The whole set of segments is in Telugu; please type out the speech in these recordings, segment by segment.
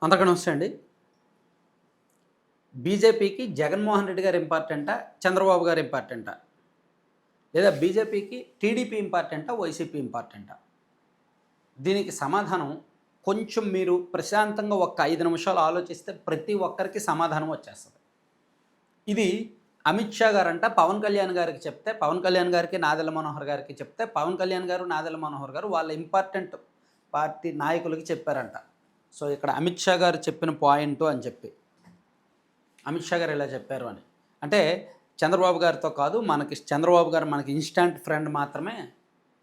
అంతకన్నా వస్తే అండి బీజేపీకి జగన్మోహన్ రెడ్డి గారు ఇంపార్టెంటా, చంద్రబాబు గారు ఇంపార్టెంటా, లేదా బీజేపీకి టీడీపీ ఇంపార్టెంటా, వైసీపీ ఇంపార్టెంటా? దీనికి సమాధానం కొంచెం మీరు ప్రశాంతంగా ఒక 5 నిమిషాలు ఆలోచిస్తే ప్రతి ఒక్కరికి సమాధానం వచ్చేస్తుంది. ఇది అమిత్ షా గారంట పవన్ కళ్యాణ్ గారికి చెప్తే, పవన్ కళ్యాణ్ గారికి, నాదెళ్ల మనోహర్ గారికి చెప్తే, పవన్ కళ్యాణ్ గారు, నాదెళ్ల మనోహర్ గారు వాళ్ళ ఇంపార్టెంట్ పార్టీ నాయకులకి చెప్పారంట. సో ఇక్కడ అమిత్ షా గారు చెప్పిన పాయింటు అని చెప్పి అమిత్ షా గారు ఇలా చెప్పారు అని. అంటే చంద్రబాబు గారితో కాదు, చంద్రబాబు గారు మనకి ఇన్స్టాంట్ ఫ్రెండ్ మాత్రమే,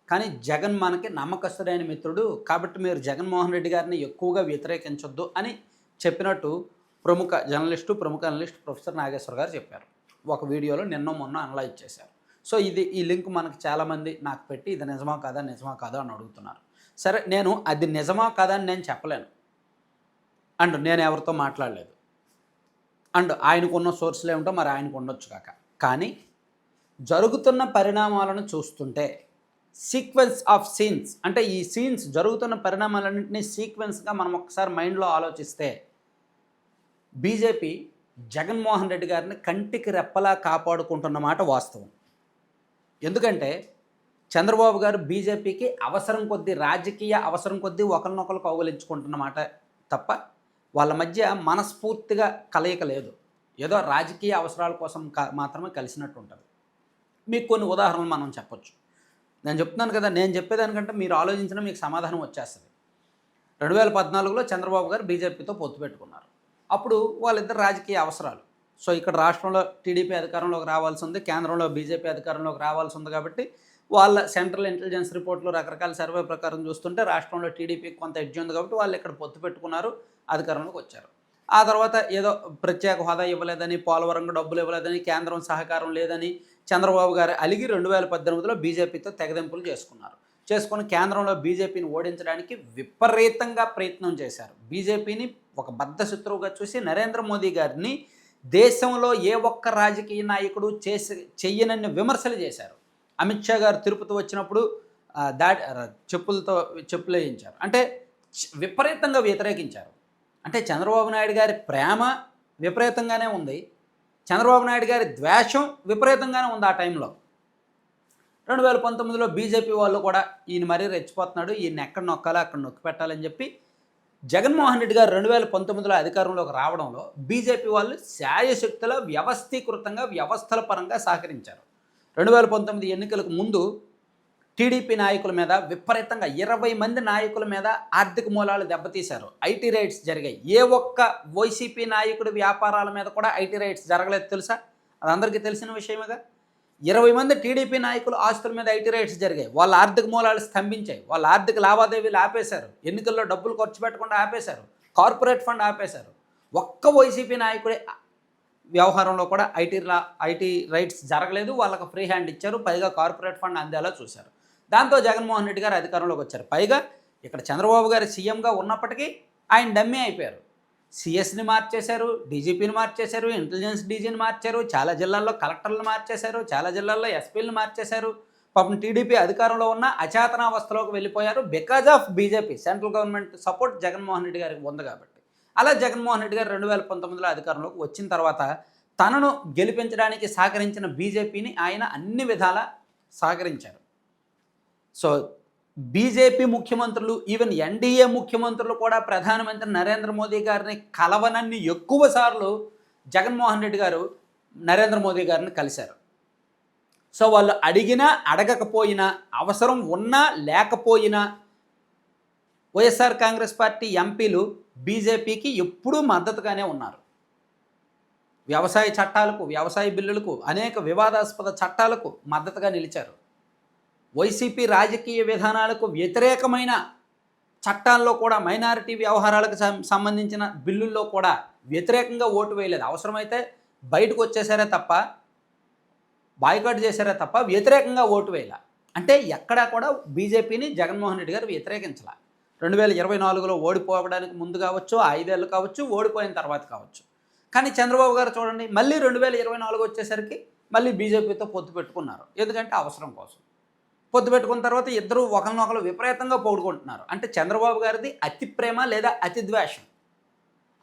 కానీ జగన్ మనకి నమ్మకస్తుడైన మిత్రుడు, కాబట్టి మీరు జగన్మోహన్ రెడ్డి గారిని ఎక్కువగా వ్యతిరేకించొద్దు అని చెప్పినట్టు ప్రముఖ జర్నలిస్టు, ప్రముఖ అనలిస్ట్ ప్రొఫెసర్ నాగేశ్వర్ గారు చెప్పారు. ఒక వీడియోలో మొన్న అనలైజ్ చేశారు. సో ఈ లింక్ మనకి చాలామంది నాకు పెట్టి ఇది నిజమా కాదా అని అడుగుతున్నారు. సరే, నేను అది నిజమా కాదా అని నేను చెప్పలేను, అండ్ నేను ఎవరితో మాట్లాడలేదు, అండ్ ఆయనకున్న సోర్సులు ఏమిటో మరి ఆయనకు ఉండొచ్చు కాక. కానీ జరుగుతున్న పరిణామాలను చూస్తుంటే సీక్వెన్స్ ఆఫ్ సీన్స్, అంటే ఈ సీన్స్ జరుగుతున్న పరిణామాలన్నింటినీ సీక్వెన్స్గా మనం ఒకసారి మైండ్లో ఆలోచిస్తే బీజేపీ జగన్మోహన్ రెడ్డి గారిని కంటికి రెప్పలా కాపాడుకుంటున్న మాట వాస్తవం. ఎందుకంటే చంద్రబాబు గారు బీజేపీకి అవసరం కొద్దీ, రాజకీయ అవసరం కొద్దీ ఒకరినొకరు కౌగిలించుకుంటున్న మాట తప్ప వాళ్ళ మధ్య మనస్ఫూర్తిగా కలయిక లేదు. ఏదో రాజకీయ అవసరాల కోసం మాత్రమే కలిసినట్టు ఉంటుంది. మీకు కొన్ని ఉదాహరణలు మనం చెప్పొచ్చు. నేను చెప్తున్నాను కదా, నేను చెప్పేదానికంటే మీరు ఆలోచించినా మీకు సమాధానం వచ్చేస్తుంది. 2014లో చంద్రబాబు గారు బీజేపీతో పొత్తు పెట్టుకున్నారు. అప్పుడు వాళ్ళిద్దరు రాజకీయ అవసరాలు. సో ఇక్కడ రాష్ట్రంలో టీడీపీ అధికారంలోకి రావాల్సి ఉంది, కేంద్రంలో బీజేపీ అధికారంలోకి రావాల్సి ఉంది. కాబట్టి వాళ్ళ సెంట్రల్ ఇంటెలిజెన్స్ రిపోర్ట్లు, రకరకాల సర్వే ప్రకారం చూస్తుంటే రాష్ట్రంలో టీడీపీకి కొంత ఎడ్జ్ ఉంది కాబట్టి వాళ్ళు ఇక్కడ పొత్తు పెట్టుకున్నారు, అధికారంలోకి వచ్చారు. ఆ తర్వాత ఏదో ప్రత్యేక హోదా ఇవ్వలేదని, పోలవరంగా డబ్బులు ఇవ్వలేదని, కేంద్రం సహకారం లేదని చంద్రబాబు గారు అలిగి 2018లో బీజేపీతో తెగదెంపులు చేసుకుని కేంద్రంలో బీజేపీని ఓడించడానికి విపరీతంగా ప్రయత్నం చేశారు. బీజేపీని ఒక బద్ధశత్రువుగా చూసి నరేంద్ర మోదీ గారిని దేశంలో ఏ ఒక్క రాజకీయ నాయకుడు చెయ్యనన్ని విమర్శలు చేశారు. అమిత్ షా గారు తిరుపతి వచ్చినప్పుడు చెప్పులు వేయించారు, అంటే విపరీతంగా వ్యతిరేకించారు. అంటే చంద్రబాబు నాయుడు గారి ప్రేమ విపరీతంగానే ఉంది, చంద్రబాబు నాయుడు గారి ద్వేషం విపరీతంగానే ఉంది. ఆ టైంలో 2019లో బీజేపీ వాళ్ళు కూడా ఈయన మరీ రెచ్చిపోతున్నాడు, ఈయన ఎక్కడ నొక్కాలో అక్కడ నొక్కి పెట్టాలని చెప్పి జగన్మోహన్ రెడ్డి గారు 2019లో అధికారంలోకి రావడంలో బీజేపీ వాళ్ళు శాయశక్తుల వ్యవస్థీకృతంగా వ్యవస్థల పరంగా సహకరించారు. 2019 ఎన్నికలకు ముందు టీడీపీ నాయకుల మీద విపరీతంగా 20 మంది నాయకుల మీద ఆర్థిక మూలాలు దెబ్బతీశారు. ఐటీ రైట్స్ జరిగాయి. ఏ ఒక్క వైసీపీ నాయకుడి వ్యాపారాల మీద కూడా ఐటీ రైట్స్ జరగలేదు తెలుసా? అది అందరికీ తెలిసిన విషయమేగా. 20 మంది టీడీపీ నాయకులు ఆస్తుల మీద ఐటీ రైట్స్ జరిగాయి. వాళ్ళ ఆర్థిక మూలాలు స్తంభించాయి, వాళ్ళ ఆర్థిక లావాదేవీలు ఆపేశారు, ఎన్నికల్లో డబ్బులు ఖర్చు పెట్టకుండా ఆపేశారు, కార్పొరేట్ ఫండ్ ఆపేశారు. ఒక్క వైసీపీ నాయకుడి వ్యవహారంలో కూడా ఐటీ రైట్స్ జరగలేదు, వాళ్ళకి ఫ్రీ హ్యాండ్ ఇచ్చారు, పైగా కార్పొరేట్ ఫండ్ అందేలా చూశారు. దాంతో జగన్మోహన్ రెడ్డి గారు అధికారంలోకి వచ్చారు. పైగా ఇక్కడ చంద్రబాబు గారు సీఎంగా ఉన్నప్పటికీ ఆయన డమ్మీ అయిపోయారు. సిఎస్ని మార్చేశారు, డీజీపీని మార్చేశారు, ఇంటెలిజెన్స్ డీజీని మార్చారు, చాలా జిల్లాల్లో కలెక్టర్లు మార్చేశారు, చాలా జిల్లాల్లో ఎస్పీలను మార్చేశారు. పాపం టీడీపీ అధికారంలో ఉన్న అచేతనావస్థలోకి వెళ్ళిపోయారు. Because of BJP central government support Jaganmohan Reddy గారికి ఉంది కాబట్టి. అలా జగన్మోహన్ రెడ్డి గారు 2019లో అధికారంలోకి వచ్చిన తర్వాత తనను గెలిపించడానికి సహకరించిన బీజేపీని ఆయన అన్ని విధాలా సహకరించారు. సో బీజేపీ ముఖ్యమంత్రులు, ఈవెన్ ఎన్డీఏ ముఖ్యమంత్రులు కూడా ప్రధానమంత్రి నరేంద్ర మోదీ గారిని కలవనన్ని ఎక్కువ సార్లు జగన్మోహన్ రెడ్డి గారు నరేంద్ర మోదీ గారిని కలిశారు. సో వాళ్ళు అడిగినా అడగకపోయినా, అవసరం ఉన్నా లేకపోయినా వైఎస్ఆర్ కాంగ్రెస్ పార్టీ ఎంపీలు బీజేపీకి ఎప్పుడూ మద్దతుగానే ఉన్నారు. వ్యవసాయ చట్టాలకు, వ్యవసాయ బిల్లులకు, అనేక వివాదాస్పద చట్టాలకు మద్దతుగా నిలిచారు. వైసీపీ రాజకీయ విధానాలకు వ్యతిరేకమైన చట్టాల్లో కూడా, మైనారిటీ వ్యవహారాలకు సంబంధించిన బిల్లుల్లో కూడా వ్యతిరేకంగా ఓటు వేయలేదు. అవసరమైతే బయటకు వచ్చేసారే తప్ప, బాయ్కాట్ చేశారే తప్ప వ్యతిరేకంగా ఓటు వేయాల. అంటే ఎక్కడా కూడా బీజేపీని జగన్మోహన్ రెడ్డి గారు వ్యతిరేకించాల. 2024లో ఓడిపోవడానికి ముందు కావచ్చు, 5 ఏళ్ళు కావచ్చు, ఓడిపోయిన తర్వాత కావచ్చు. కానీ చంద్రబాబు గారు చూడండి, మళ్ళీ 2024 వచ్చేసరికి మళ్ళీ బీజేపీతో పొత్తు పెట్టుకున్నారు. ఎందుకంటే అవసరం కోసం పొత్తు పెట్టుకున్న తర్వాత ఇద్దరు ఒకరినొకరు విపరీతంగా పొగుడుకుంటున్నారు. అంటే చంద్రబాబు గారిది అతి ప్రేమ లేదా అతి ద్వేషం.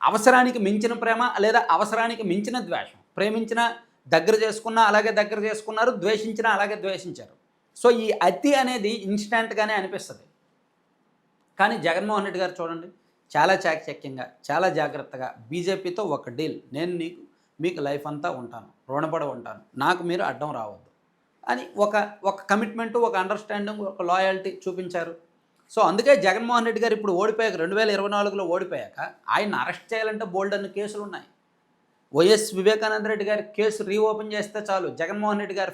అవసరానికి మించిన ప్రేమ లేదా అవసరానికి మించిన ద్వేషం. ప్రేమించిన దగ్గర చేసుకున్నా అలాగే దగ్గర చేసుకున్నారు, ద్వేషించినా అలాగే ద్వేషించారు. సో ఈ అతి అనేది ఇన్‌స్టాంట్‌గానే అనిపిస్తది. కానీ జగన్మోహన్ రెడ్డి గారు చూడండి, చాలా చాకచక్యంగా, చాలా జాగ్రత్తగా బీజేపీతో ఒక డీల్. నేను మీకు లైఫ్ అంతా ఉంటాను, రుణపడి ఉంటాను, నాకు మీరు అడ్డం రావద్దు అని ఒక కమిట్మెంటు, ఒక అండర్‌స్టాండింగ్, ఒక లాయల్టీ చూపించారు. సో అందుకే జగన్మోహన్ రెడ్డి గారు ఇప్పుడు ఓడిపోయాక 2024లో ఓడిపోయాక ఆయన్ని అరెస్ట్ చేయాలంటే బోలెడన్ని కేసులున్నాయి. వైఎస్ వివేకానంద రెడ్డి గారి కేసు రీఓపెన్ చేస్తే చాలు జగన్మోహన్ రెడ్డి గారి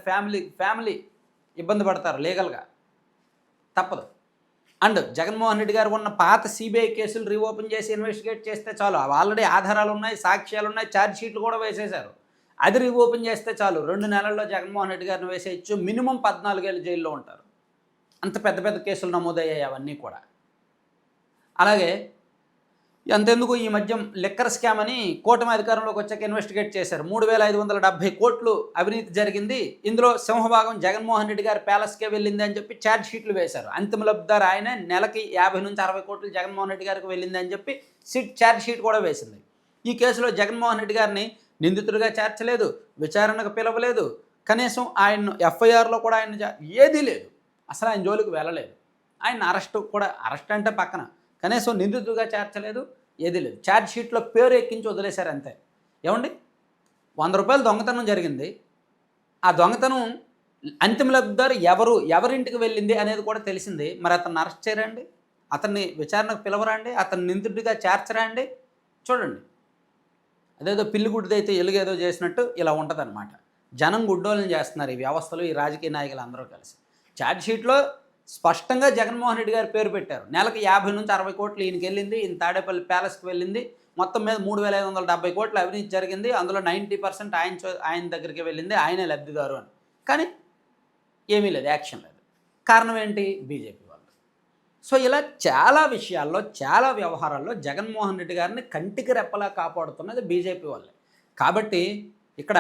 ఫ్యామిలీ ఇబ్బంది పడతారు లీగల్‌గా. తప్పదు. అండ్ జగన్మోహన్ రెడ్డి గారు ఉన్న పాత సిబిఐ కేసులు రీఓపెన్ చేసి ఇన్వెస్టిగేట్ చేస్తే చాలు. ఆల్రెడీ ఆధారాలున్నాయి, సాక్ష్యాలున్నాయి, ఛార్జ్ షీట్లు కూడా వేసేశారు. అది రీఓపెన్ చేస్తే చాలు 2 నెలల్లో జగన్మోహన్ రెడ్డి గారిని వేసేయచ్చు. మినిమం 14 ఏళ్ళు జైల్లో ఉంటారు. అంత పెద్ద పెద్ద కేసులు నమోదయ్యాయి అవన్నీ కూడా. అలాగే అంతెందుకు ఈ మధ్య లిక్కర్ స్కామ్ అని కూటమి అధికారంలోకి వచ్చాక ఇన్వెస్టిగేట్ చేశారు. 3,570 కోట్లు అవినీతి జరిగింది, ఇందులో సింహభాగం జగన్మోహన్ రెడ్డి గారి ప్యాలెస్కే వెళ్ళింది అని చెప్పి ఛార్జ్ షీట్లు వేశారు. అంతిమ లబ్ధిదారు ఆయన, నెలకి 50-60 కోట్లు జగన్మోహన్ రెడ్డి గారికి వెళ్ళింది అని చెప్పి ఛార్జ్ షీట్ కూడా వేసింది. ఈ కేసులో జగన్మోహన్ రెడ్డి గారిని నిందితుడిగా చేర్చలేదు, విచారణకు పిలవలేదు, కనీసం ఆయన ఎఫ్ఐఆర్లో కూడా ఆయన ఏదీ లేదు, అసలు ఆయన జోలికి వెళ్ళలేదు. ఆయన అరెస్ట్ అంటే పక్కన, కనీసం నిందితుడిగా చేర్చలేదు, ఏదీ లేదు. ఛార్జ్ షీట్లో పేరు ఎక్కించి వదిలేశారు అంతే. ఏమండి, 100 రూపాయలు దొంగతనం జరిగింది. ఆ దొంగతనం అంతిమ లబ్ధిదారు ఎవరింటికి వెళ్ళింది అనేది కూడా తెలిసింది. మరి అతన్ని అరెస్ట్ చేయరండి, అతన్ని విచారణకు పిలవరండి, అతన్ని నిందితుడిగా చేర్చరా అండి? చూడండి, అదేదో పిల్లి గుడ్డిదైతే ఎలుగేదో చేసినట్టు ఇలా ఉంటుందన్నమాట. జనం గుడ్డోళ్ళని చేస్తున్నారు ఈ వ్యవస్థలు, ఈ రాజకీయ నాయకులు అందరూ కలిసి. ఛార్జ్ షీట్లో స్పష్టంగా జగన్మోహన్ రెడ్డి గారు పేరు పెట్టారు. నెలకు 50-60 కోట్లు ఈయనకి వెళ్ళింది, ఈయన తాడేపల్లి ప్యాలెస్కి వెళ్ళింది, మొత్తం మీద 3,570 కోట్లు అవినీతి జరిగింది, అందులో 90% ఆయన దగ్గరికి వెళ్ళింది, ఆయనే లబ్ధిదారు అని. కానీ ఏమీ లేదు, యాక్షన్ లేదు. కారణం ఏంటి? బీజేపీ వాళ్ళు. సో ఇలా చాలా విషయాల్లో, చాలా వ్యవహారాల్లో జగన్మోహన్ రెడ్డి గారిని కంటికి రెప్పలా కాపాడుతున్నది బీజేపీ వాళ్ళే. కాబట్టి ఇక్కడ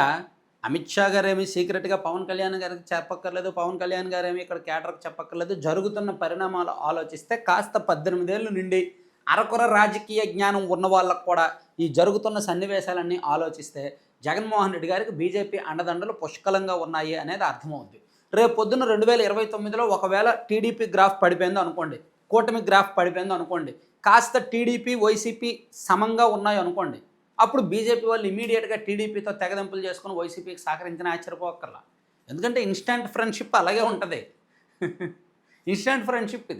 అమిత్ షా గారేమీ సీక్రెట్గా పవన్ కళ్యాణ్ గారికి చెప్పక్కర్లేదు, పవన్ కళ్యాణ్ గారేమీ ఇక్కడ కేటర్కి చెప్పక్కర్లేదు. జరుగుతున్న పరిణామాలు ఆలోచిస్తే కాస్త 18 ఏళ్ళు నిండి అరకొర రాజకీయ జ్ఞానం ఉన్న వాళ్ళకు కూడా ఈ జరుగుతున్న సన్నివేశాలన్నీ ఆలోచిస్తే జగన్మోహన్ రెడ్డి గారికి బీజేపీ అండదండలు పుష్కలంగా ఉన్నాయి అనేది అర్థమవుద్ది. రేపు పొద్దున్న 2029లో ఒకవేళ టీడీపీ గ్రాఫ్ పడిపోయిందో అనుకోండి, కూటమి గ్రాఫ్ పడిపోయిందో అనుకోండి, కాస్త టీడీపీ వైసీపీ సమంగా ఉన్నాయో అనుకోండి, అప్పుడు బీజేపీ వాళ్ళు ఇమీడియట్గా టీడీపీతో తెగదెంపులు చేసుకుని వైసీపీకి సహకరించిన ఆశ్చర్యపోక్కర్లా. ఎందుకంటే ఇన్స్టంట్ ఫ్రెండ్షిప్ అలాగే ఉంటుంది. ఇన్స్టంట్ ఫ్రెండ్షిప్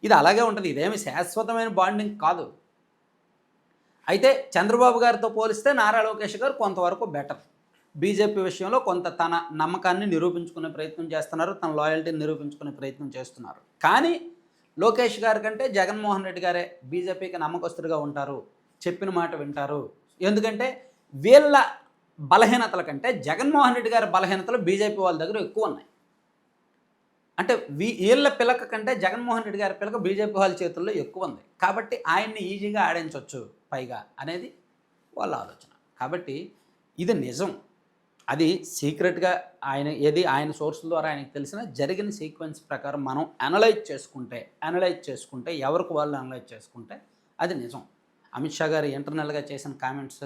ఇది అలాగే ఉంటుంది. ఇదేమి శాశ్వతమైన బాండింగ్ కాదు. అయితే చంద్రబాబు గారితో పోలిస్తే నారా లోకేష్ గారు కొంతవరకు బెటర్. బీజేపీ విషయంలో కొంత తన నమ్మకాన్ని నిరూపించుకునే ప్రయత్నం చేస్తున్నారు, తన లాయల్టీని నిరూపించుకునే ప్రయత్నం చేస్తున్నారు. కానీ లోకేష్ గారి కంటే జగన్మోహన్ రెడ్డి గారే బీజేపీకి నమ్మకస్తుడిగా ఉంటారు, చెప్పిన మాట వింటారు. ఎందుకంటే వీళ్ళ బలహీనతల కంటే జగన్మోహన్ రెడ్డి గారి బలహీనతలు బీజేపీ వాళ్ళ దగ్గర ఎక్కువ ఉన్నాయి. అంటే వీళ్ళ పిలక కంటే జగన్మోహన్ రెడ్డి గారి పిలక బీజేపీ వాళ్ళ చేతుల్లో ఎక్కువ ఉంది. కాబట్టి ఆయన్ని ఈజీగా ఆడించవచ్చు పైగా అనేది వాళ్ళ ఆలోచన. కాబట్టి ఇది నిజం. అది సీక్రెట్గా ఆయన సోర్సుల ద్వారా ఆయనకు తెలిసిన జరిగిన సీక్వెన్స్ ప్రకారం మనం అనలైజ్ చేసుకుంటే ఎవరికి వాళ్ళు అనలైజ్ చేసుకుంటే అది నిజం. అమిత్ షా గారు ఇంటర్నల్గా చేసిన కామెంట్స్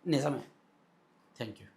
నిజమే. Thank you.